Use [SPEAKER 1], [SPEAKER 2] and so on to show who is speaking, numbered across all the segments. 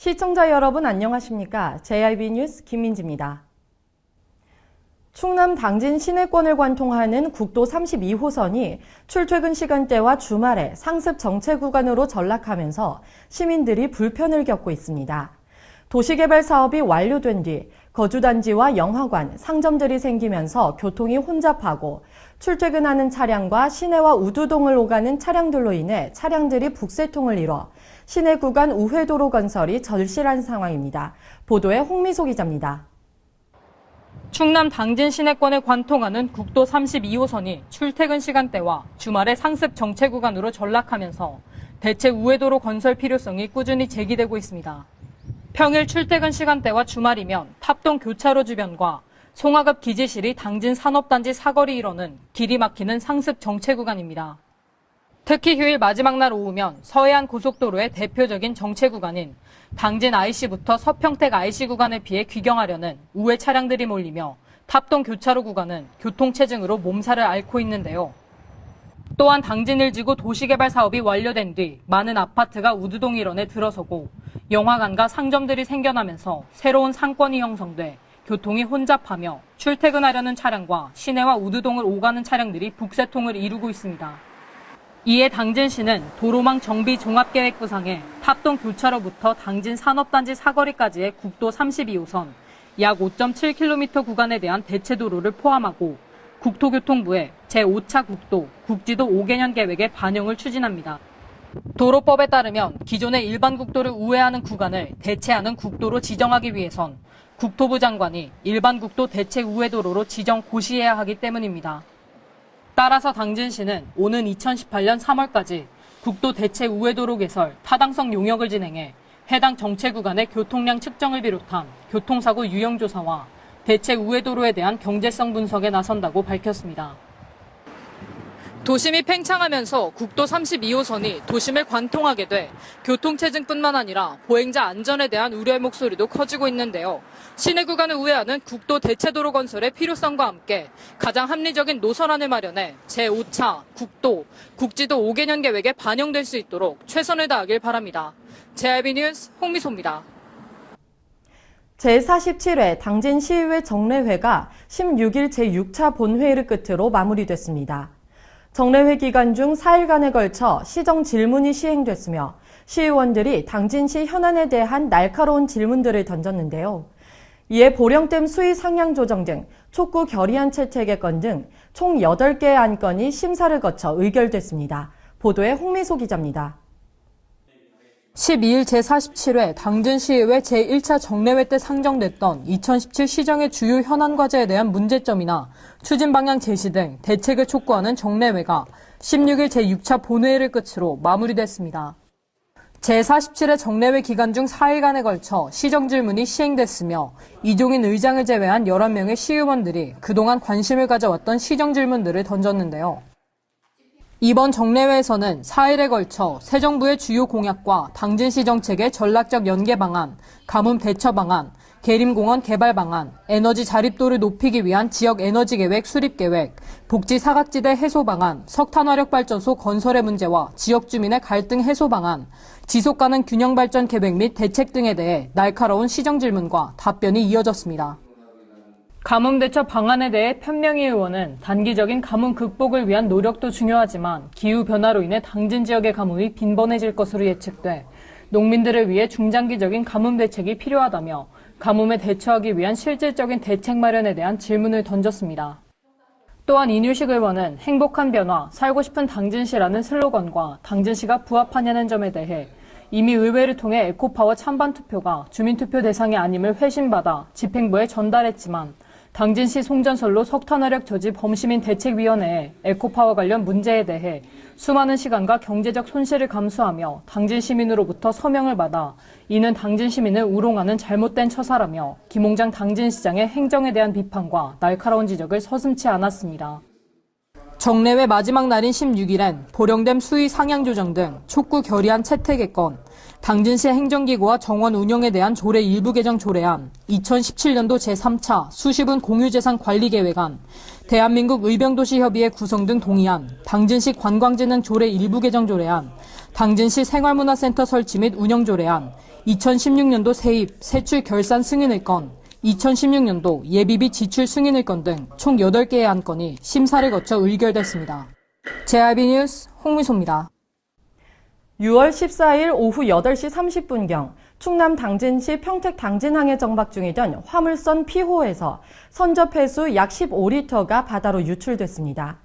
[SPEAKER 1] 시청자 여러분 안녕하십니까? JIB 뉴스 김민지입니다. 충남 당진 시내권을 관통하는 국도 32호선이 출퇴근 시간대와 주말에 상습 정체 구간으로 전락하면서 시민들이 불편을 겪고 있습니다. 도시개발 사업이 완료된 뒤 거주단지와 영화관, 상점들이 생기면서 교통이 혼잡하고 출퇴근하는 차량과 시내와 우두동을 오가는 차량들로 인해 차량들이 북새통을 이뤄 시내 구간 우회도로 건설이 절실한 상황입니다. 보도에 홍미소 기자입니다.
[SPEAKER 2] 충남 당진 시내권을 관통하는 국도 32호선이 출퇴근 시간대와 주말에 상습 정체 구간으로 전락하면서 대체 우회도로 건설 필요성이 꾸준히 제기되고 있습니다. 평일 출퇴근 시간대와 주말이면 탑동 교차로 주변과 송화급 기지실이 당진 산업단지 사거리 일원은 길이 막히는 상습 정체 구간입니다. 특히 휴일 마지막 날 오후면 서해안 고속도로의 대표적인 정체 구간인 당진 IC부터 서평택 IC 구간을 피해 귀경하려는 우회 차량들이 몰리며 탑동 교차로 구간은 교통체증으로 몸살을 앓고 있는데요. 또한 당진 일지구 도시개발 사업이 완료된 뒤 많은 아파트가 우두동 일원에 들어서고 영화관과 상점들이 생겨나면서 새로운 상권이 형성돼 교통이 혼잡하며 출퇴근하려는 차량과 시내와 우두동을 오가는 차량들이 북새통을 이루고 있습니다. 이에 당진시는 도로망 정비 종합계획 구상에 탑동 교차로부터 당진 산업단지 사거리까지의 국도 32호선 약 5.7km 구간에 대한 대체도로를 포함하고 국토교통부의 제5차 국도, 국지도 5개년 계획에 반영을 추진합니다. 도로법에 따르면 기존의 일반 국도를 우회하는 구간을 대체하는 국도로 지정하기 위해선 국토부 장관이 일반 국도 대체 우회도로로 지정 고시해야 하기 때문입니다. 따라서 당진시는 오는 2018년 3월까지 국도 대체 우회도로 개설, 타당성 용역을 진행해 해당 정체 구간의 교통량 측정을 비롯한 교통사고 유형조사와 대체 우회도로에 대한 경제성 분석에 나선다고 밝혔습니다. 도심이 팽창하면서 국도 32호선이 도심을 관통하게 돼 교통체증뿐만 아니라 보행자 안전에 대한 우려의 목소리도 커지고 있는데요. 시내 구간을 우회하는 국도 대체도로 건설의 필요성과 함께 가장 합리적인 노선안을 마련해 제5차 국도, 국지도 5개년 계획에 반영될 수 있도록 최선을 다하길 바랍니다. JIB 뉴스 홍미소입니다.
[SPEAKER 1] 제47회 당진시의회 정례회가 16일 제6차 본회의를 끝으로 마무리됐습니다. 정례회 기간 중 4일간에 걸쳐 시정 질문이 시행됐으며 시의원들이 당진시 현안에 대한 날카로운 질문들을 던졌는데요. 이에 보령댐 수위 상향 조정 등 촉구 결의안 채택의 등 총 8개의 안건이 심사를 거쳐 의결됐습니다. 보도에 홍미소 기자입니다.
[SPEAKER 2] 12일 제47회 당진시의회 제1차 정례회 때 상정됐던 2017 시정의 주요 현안 과제에 대한 문제점이나 추진 방향 제시 등 대책을 촉구하는 정례회가 16일 제6차 본회의를 끝으로 마무리됐습니다. 제47회 정례회 기간 중 4일간에 걸쳐 시정 질문이 시행됐으며 이종인 의장을 제외한 11명의 시의원들이 그동안 관심을 가져왔던 시정 질문들을 던졌는데요. 이번 정례회에서는 4일에 걸쳐 새 정부의 주요 공약과 당진시 정책의 전략적 연계 방안, 가뭄 대처 방안, 계림공원 개발 방안, 에너지 자립도를 높이기 위한 지역 에너지 계획 수립 계획, 복지 사각지대 해소 방안, 석탄화력 발전소 건설의 문제와 지역 주민의 갈등 해소 방안, 지속 가능 균형 발전 계획 및 대책 등에 대해 날카로운 시정 질문과 답변이 이어졌습니다. 가뭄 대처 방안에 대해 편명희 의원은 단기적인 가뭄 극복을 위한 노력도 중요하지만 기후변화로 인해 당진 지역의 가뭄이 빈번해질 것으로 예측돼 농민들을 위해 중장기적인 가뭄 대책이 필요하다며 가뭄에 대처하기 위한 실질적인 대책 마련에 대한 질문을 던졌습니다. 또한 이뉴식 의원은 행복한 변화, 살고 싶은 당진시라는 슬로건과 당진시가 부합하냐는 점에 대해 이미 의회를 통해 에코파워 찬반 투표가 주민투표 대상이 아님을 회신받아 집행부에 전달했지만 당진시 송전설로 석탄화력 저지 범시민 대책위원회에 에코파워 관련 문제에 대해 수많은 시간과 경제적 손실을 감수하며 당진 시민으로부터 서명을 받아 이는 당진 시민을 우롱하는 잘못된 처사라며 김홍장 당진시장의 행정에 대한 비판과 날카로운 지적을 서슴지 않았습니다. 정례회 마지막 날인 16일엔 보령댐 수위 상향 조정 등 촉구 결의안 채택의 건, 당진시 행정기구와 정원 운영에 대한 조례 일부 개정 조례안, 2017년도 제3차 수시분 공유재산 관리 계획안, 대한민국 의병도시협의회 구성 등 동의안, 당진시 관광진흥 조례 일부 개정 조례안, 당진시 생활문화센터 설치 및 운영 조례안, 2016년도 세입, 세출 결산 승인의 건, 2016년도 예비비 지출 승인의 건 등 총 8개의 안건이 심사를 거쳐 의결됐습니다. JIB 뉴스 홍미소입니다.
[SPEAKER 1] 6월 14일 오후 8시 30분경 충남 당진시 평택 당진항에 정박 중이던 화물선 P호에서 선접해수 약 15리터가 바다로 유출됐습니다.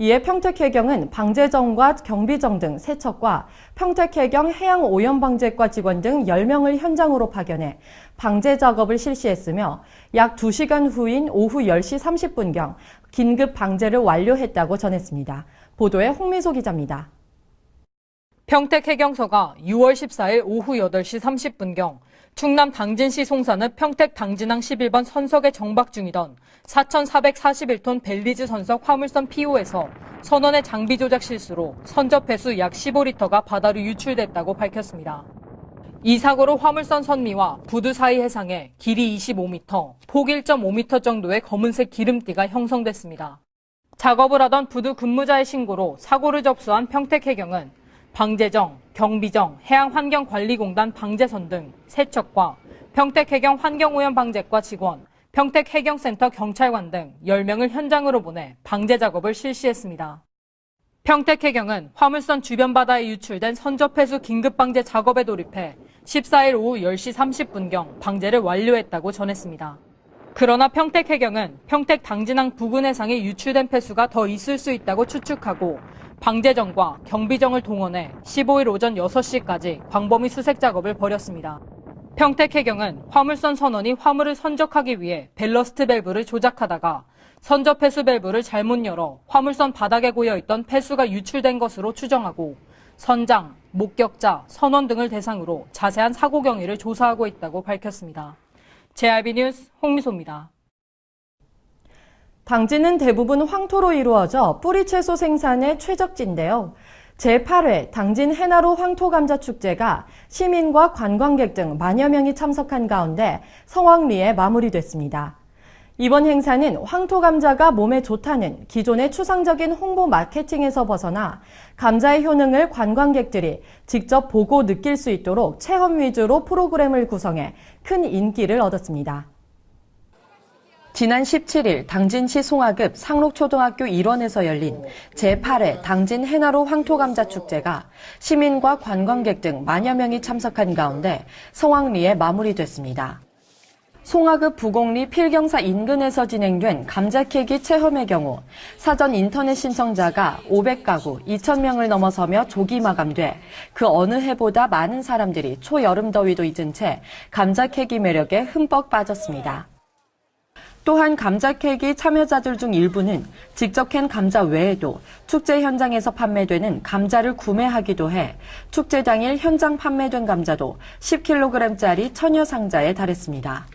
[SPEAKER 1] 이에 평택해경은 방제정과 경비정 등 3척과 평택해경 해양오염방재과 직원 등 10명을 현장으로 파견해 방제 작업을 실시했으며 약 2시간 후인 오후 10시 30분경 긴급 방제를 완료했다고 전했습니다. 보도에 홍미소 기자입니다.
[SPEAKER 2] 평택해경서가 6월 14일 오후 8시 30분경 충남 당진시 송산읍 평택 당진항 11번 선석에 정박 중이던 4,441톤 벨리즈 선석 화물선 P호에서 선원의 장비 조작 실수로 선접해수 약 15리터가 바다로 유출됐다고 밝혔습니다. 이 사고로 화물선 선미와 부두 사이 해상에 길이 25m, 폭 1.5m 정도의 검은색 기름띠가 형성됐습니다. 작업을 하던 부두 근무자의 신고로 사고를 접수한 평택해경은 방제정, 경비정, 해양환경관리공단 방제선 등 3척과 평택해경 환경오염방재과 직원, 평택해경센터 경찰관 등 10명을 현장으로 보내 방제 작업을 실시했습니다. 평택해경은 화물선 주변 바다에 유출된 선접해수 긴급방제 작업에 돌입해 14일 오후 10시 30분경 방제를 완료했다고 전했습니다. 그러나 평택해경은 평택 당진항 부근 해상에 유출된 폐수가 더 있을 수 있다고 추측하고 방제정과 경비정을 동원해 15일 오전 6시까지 광범위 수색 작업을 벌였습니다. 평택해경은 화물선 선원이 화물을 선적하기 위해 밸러스트 밸브를 조작하다가 선적 폐수 밸브를 잘못 열어 화물선 바닥에 고여있던 폐수가 유출된 것으로 추정하고 선장, 목격자, 선원 등을 대상으로 자세한 사고 경위를 조사하고 있다고 밝혔습니다. JIB 뉴스 홍미소입니다.
[SPEAKER 1] 당진은 대부분 황토로 이루어져 뿌리채소 생산의 최적지인데요. 제8회 당진 해나루 황토감자축제가 시민과 관광객 등 만여 명이 참석한 가운데 성황리에 마무리됐습니다. 이번 행사는 황토감자가 몸에 좋다는 기존의 추상적인 홍보 마케팅에서 벗어나 감자의 효능을 관광객들이 직접 보고 느낄 수 있도록 체험 위주로 프로그램을 구성해 큰 인기를 얻었습니다. 지난 17일 당진시 송하급 상록초등학교 일원에서 열린 제8회 당진 해나루 황토감자축제가 시민과 관광객 등 만여 명이 참석한 가운데 성황리에 마무리됐습니다. 송하급 부곡리 필경사 인근에서 진행된 감자 캐기 체험의 경우 사전 인터넷 신청자가 500가구 2,000명을 넘어서며 조기 마감돼 그 어느 해보다 많은 사람들이 초여름 더위도 잊은 채 감자 캐기 매력에 흠뻑 빠졌습니다. 또한 감자 캐기 참여자들 중 일부는 직접 캔 감자 외에도 축제 현장에서 판매되는 감자를 구매하기도 해 축제 당일 현장 판매된 감자도 10kg짜리 천여 상자에 달했습니다.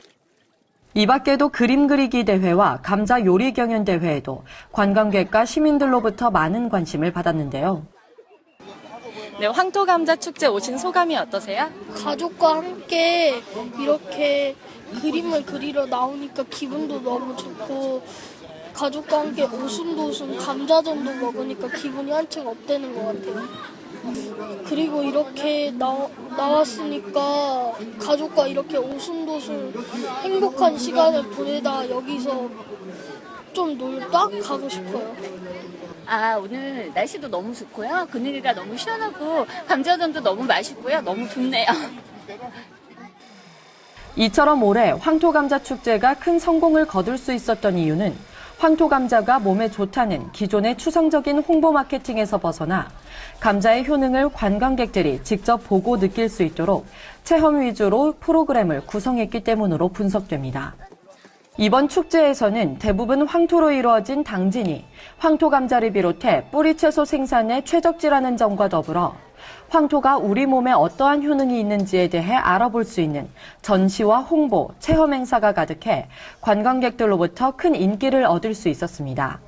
[SPEAKER 1] 이 밖에도 그림 그리기 대회와 감자 요리 경연 대회에도 관광객과 시민들로부터 많은 관심을 받았는데요.
[SPEAKER 3] 네, 황토감자 축제 오신 소감이 어떠세요?
[SPEAKER 4] 가족과 함께 이렇게 그림을 그리러 나오니까 기분도 너무 좋고 가족과 함께 오순도순 감자전도 먹으니까 기분이 한층 업되는 것 같아요. 그리고 이렇게 나왔으니까 가족과 이렇게 오순도순 행복한 시간을 보내다 여기서 좀 놀다 가고 싶어요.
[SPEAKER 3] 오늘 날씨도 너무 좋고요. 분위기가 너무 시원하고 감자전도 너무 맛있고요. 너무 좋네요.
[SPEAKER 1] 이처럼 올해 황토감자 축제가 큰 성공을 거둘 수 있었던 이유는 황토감자가 몸에 좋다는 기존의 추상적인 홍보 마케팅에서 벗어나 감자의 효능을 관광객들이 직접 보고 느낄 수 있도록 체험 위주로 프로그램을 구성했기 때문으로 분석됩니다. 이번 축제에서는 대부분 황토로 이루어진 당진이 황토감자를 비롯해 뿌리채소 생산의 최적지라는 점과 더불어 황토가 우리 몸에 어떠한 효능이 있는지에 대해 알아볼 수 있는 전시와 홍보, 체험 행사가 가득해 관광객들로부터 큰 인기를 얻을 수 있었습니다.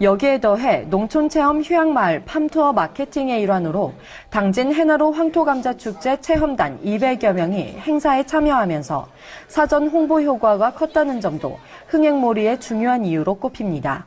[SPEAKER 1] 여기에 더해 농촌체험 휴양마을 팜투어 마케팅의 일환으로 당진 해나루 황토감자축제 체험단 200여 명이 행사에 참여하면서 사전 홍보 효과가 컸다는 점도 흥행몰이의 중요한 이유로 꼽힙니다.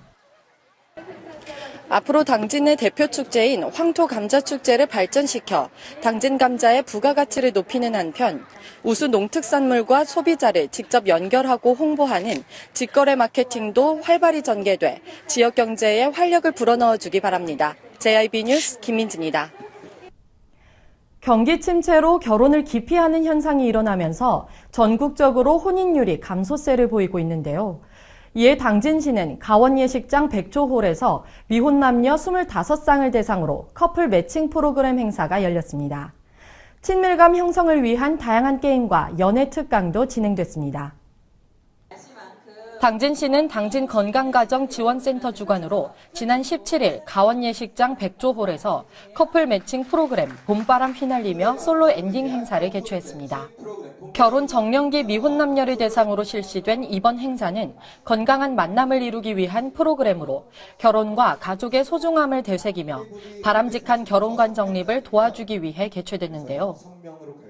[SPEAKER 1] 앞으로 당진의 대표 축제인 황토감자축제를 발전시켜 당진 감자의 부가가치를 높이는 한편 우수 농특산물과 소비자를 직접 연결하고 홍보하는 직거래 마케팅도 활발히 전개돼 지역 경제에 활력을 불어넣어주기 바랍니다. JIB 뉴스 김민지입니다. 경기 침체로 결혼을 기피하는 현상이 일어나면서 전국적으로 혼인율이 감소세를 보이고 있는데요. 이에 당진시는 가원예식장 백조홀에서 미혼 남녀 25쌍을 대상으로 커플 매칭 프로그램 행사가 열렸습니다. 친밀감 형성을 위한 다양한 게임과 연애 특강도 진행됐습니다. 당진시는 당진건강가정지원센터 주관으로 지난 17일 가원예식장 백조홀에서 커플 매칭 프로그램 봄바람 휘날리며 솔로 엔딩 행사를 개최했습니다. 결혼 정년기 미혼 남녀를 대상으로 실시된 이번 행사는 건강한 만남을 이루기 위한 프로그램으로 결혼과 가족의 소중함을 되새기며 바람직한 결혼관 정립을 도와주기 위해 개최됐는데요.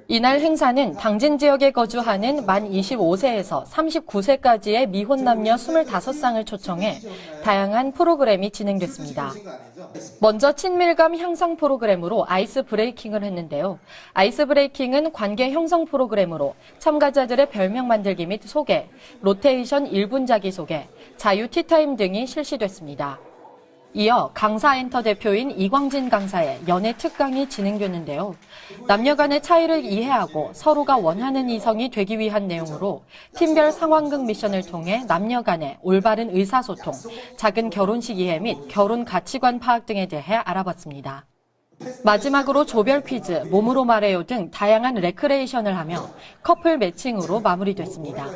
[SPEAKER 1] 이날 행사는 당진 지역에 거주하는 만 25세에서 39세까지의 미혼 남녀 25쌍을 초청해 다양한 프로그램이 진행됐습니다. 먼저 친밀감 향상 프로그램으로 아이스 브레이킹을 했는데요. 아이스 브레이킹은 관계 형성 프로그램으로 참가자들의 별명 만들기 및 소개, 로테이션 1분 자기소개, 자유 티타임 등이 실시됐습니다. 이어 강사엔터 대표인 이광진 강사의 연애 특강이 진행됐는데요. 남녀 간의 차이를 이해하고 서로가 원하는 이성이 되기 위한 내용으로 팀별 상황극 미션을 통해 남녀 간의 올바른 의사소통, 작은 결혼식 이해 및 결혼 가치관 파악 등에 대해 알아봤습니다. 마지막으로 조별 퀴즈, 몸으로 말해요 등 다양한 레크레이션을 하며 커플 매칭으로 마무리됐습니다.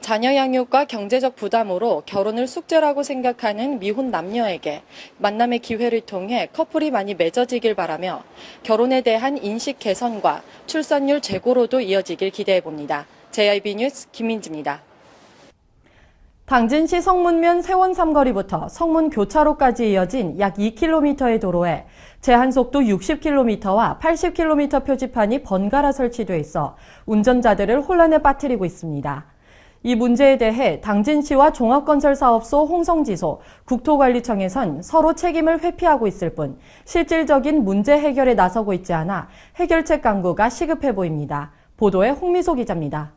[SPEAKER 1] 자녀 양육과 경제적 부담으로 결혼을 숙제라고 생각하는 미혼 남녀에게 만남의 기회를 통해 커플이 많이 맺어지길 바라며 결혼에 대한 인식 개선과 출산율 제고로도 이어지길 기대해봅니다. JIB 뉴스 김민지입니다. 당진시 성문면 세원 삼거리부터 성문 교차로까지 이어진 약 2km의 도로에 제한속도 60km와 80km 표지판이 번갈아 설치돼 있어 운전자들을 혼란에 빠뜨리고 있습니다. 이 문제에 대해 당진시와 종합건설사업소 홍성지소, 국토관리청에선 서로 책임을 회피하고 있을 뿐 실질적인 문제 해결에 나서고 있지 않아 해결책 강구가 시급해 보입니다. 보도에 홍미소 기자입니다.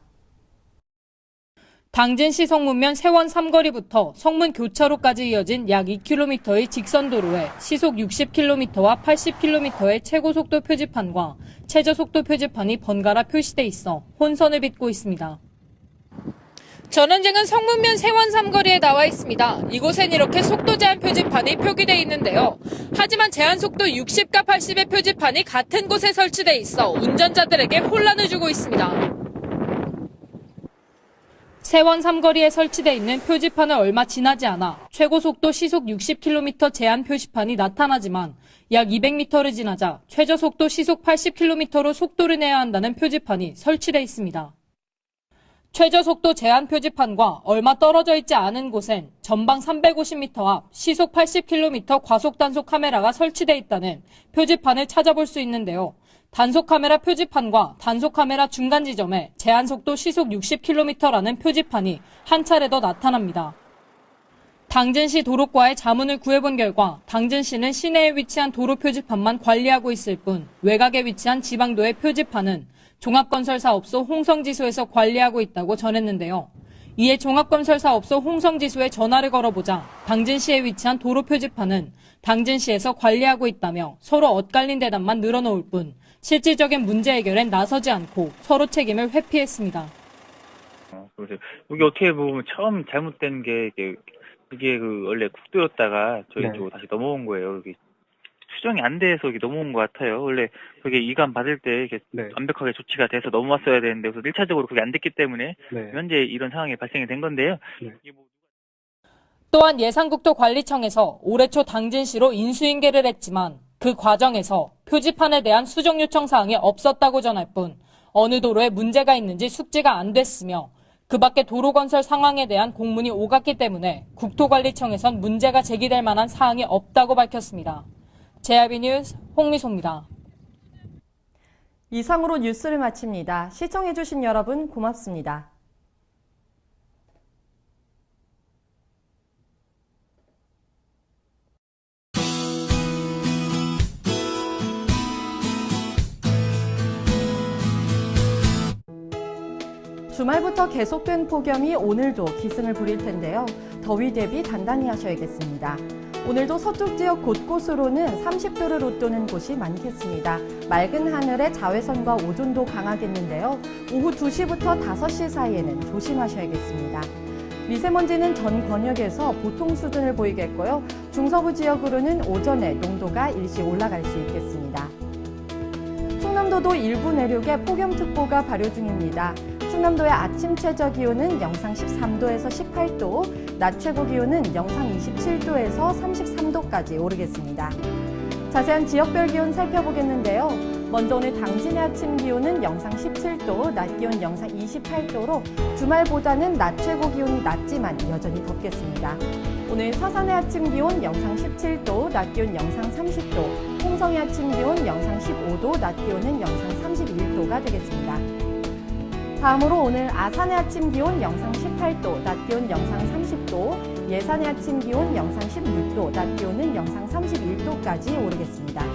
[SPEAKER 2] 당진시 성문면 세원 삼거리부터 성문 교차로까지 이어진 약 2km의 직선도로에 시속 60km와 80km의 최고속도 표지판과 최저속도 표지판이 번갈아 표시돼 있어 혼선을 빚고 있습니다. 전 현장은 성문면 세원 삼거리에 나와 있습니다. 이곳엔 이렇게 속도 제한 표지판이 표기돼 있는데요. 하지만 제한 속도 60과 80의 표지판이 같은 곳에 설치돼 있어 운전자들에게 혼란을 주고 있습니다. 세원 삼거리에 설치돼 있는 표지판을 얼마 지나지 않아 최고속도 시속 60km 제한 표지판이 나타나지만 약 200m를 지나자 최저속도 시속 80km로 속도를 내야 한다는 표지판이 설치돼 있습니다. 최저속도 제한 표지판과 얼마 떨어져 있지 않은 곳엔 전방 350m 앞 시속 80km 과속 단속 카메라가 설치돼 있다는 표지판을 찾아볼 수 있는데요. 단속 카메라 표지판과 단속 카메라 중간 지점에 제한 속도 시속 60km라는 표지판이 한 차례 더 나타납니다. 당진시 도로과에 자문을 구해본 결과 당진시는 시내에 위치한 도로 표지판만 관리하고 있을 뿐 외곽에 위치한 지방도의 표지판은 종합건설사업소 홍성지소에서 관리하고 있다고 전했는데요. 이에 종합건설사업소 홍성지소에 전화를 걸어보자 당진시에 위치한 도로 표지판은 당진시에서 관리하고 있다며 서로 엇갈린 대답만 늘어놓을 뿐 실질적인 문제 해결엔 나서지 않고 서로 책임을 회피했습니다.
[SPEAKER 5] 그래서 여기 어떻게 보면 처음 잘못된 게 그게 원래 국도였다가 저희 쪽으로 다시 넘어온 거예요. 여기 수정이 안 돼서 이게 넘어온 것 같아요. 원래 그게 이관 받을 때 이렇게 완벽하게 조치가 돼서 넘어왔어야 되는데 그래서 1차적으로 그게 안 됐기 때문에 현재 이런 상황이 발생이 된 건데요.
[SPEAKER 2] 또한 예산국토관리청에서 올해 초 당진시로 인수인계를 했지만 그 과정에서 표지판에 대한 수정 요청 사항이 없었다고 전할 뿐 어느 도로에 문제가 있는지 숙지가 안 됐으며 그 밖에 도로 건설 상황에 대한 공문이 오갔기 때문에 국토관리청에선 문제가 제기될 만한 사항이 없다고 밝혔습니다. JIB 뉴스 홍미소입니다.
[SPEAKER 1] 이상으로 뉴스를 마칩니다. 시청해주신 여러분 고맙습니다. 주말부터 계속된 폭염이 오늘도 기승을 부릴 텐데요. 더위 대비 단단히 하셔야겠습니다. 오늘도 서쪽 지역 곳곳으로는 30도를 웃도는 곳이 많겠습니다. 맑은 하늘에 자외선과 오존도 강하겠는데요. 오후 2시부터 5시 사이에는 조심하셔야겠습니다. 미세먼지는 전 권역에서 보통 수준을 보이겠고요. 중서부 지역으로는 오전에 농도가 일시 올라갈 수 있겠습니다. 충남도도 일부 내륙에 폭염특보가 발효 중입니다. 충남도의 아침 최저 기온은 영상 13도에서 18도, 낮 최고 기온은 영상 27도에서 33도까지 오르겠습니다. 자세한 지역별 기온 살펴보겠는데요. 먼저 오늘 당진의 아침 기온은 영상 17도, 낮 기온 영상 28도로 주말보다는 낮 최고 기온이 낮지만 여전히 덥겠습니다. 오늘 서산의 아침 기온 영상 17도, 낮 기온 영상 30도, 홍성의 아침 기온 영상 15도, 낮 기온은 영상 31도가 되겠습니다. 다음으로 오늘 아산의 아침 기온 영상 18도, 낮 기온 영상 30도, 예산의 아침 기온 영상 16도, 낮 기온은 영상 31도까지 오르겠습니다.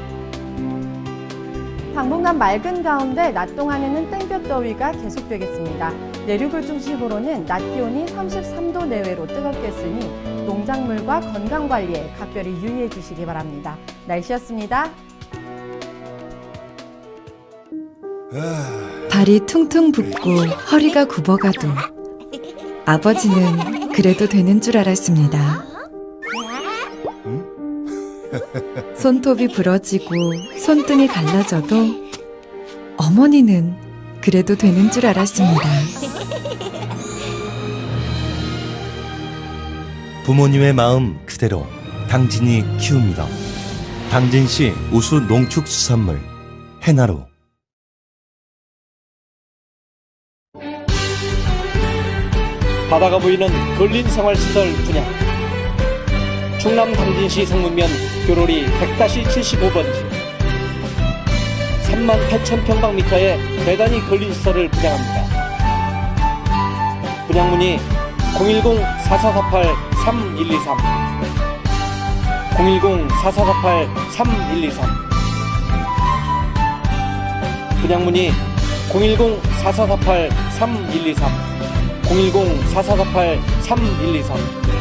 [SPEAKER 1] 당분간 맑은 가운데 낮 동안에는 땡볕더위가 계속되겠습니다. 내륙을 중심으로는 낮 기온이 33도 내외로 뜨겁겠으니 농작물과 건강관리에 각별히 유의해 주시기 바랍니다. 날씨였습니다.
[SPEAKER 6] 발이 퉁퉁 붓고 허리가 굽어가도 아버지는 그래도 되는 줄 알았습니다. 손톱이 부러지고 손등이 갈라져도 어머니는 그래도 되는 줄 알았습니다.
[SPEAKER 7] 부모님의 마음 그대로 당진이 키웁니다. 당진시 우수 농축수산물 해나루.
[SPEAKER 8] 바다가 보이는 근린생활시설 분양. 충남 당진시 성문면 교로리 100-75번지 38,000평방미터의 대단위 근린시설을 분양합니다. 분양문의 010-4448-3123 010-4448-3123 분양문의 010-4448-3123 010-4448-3123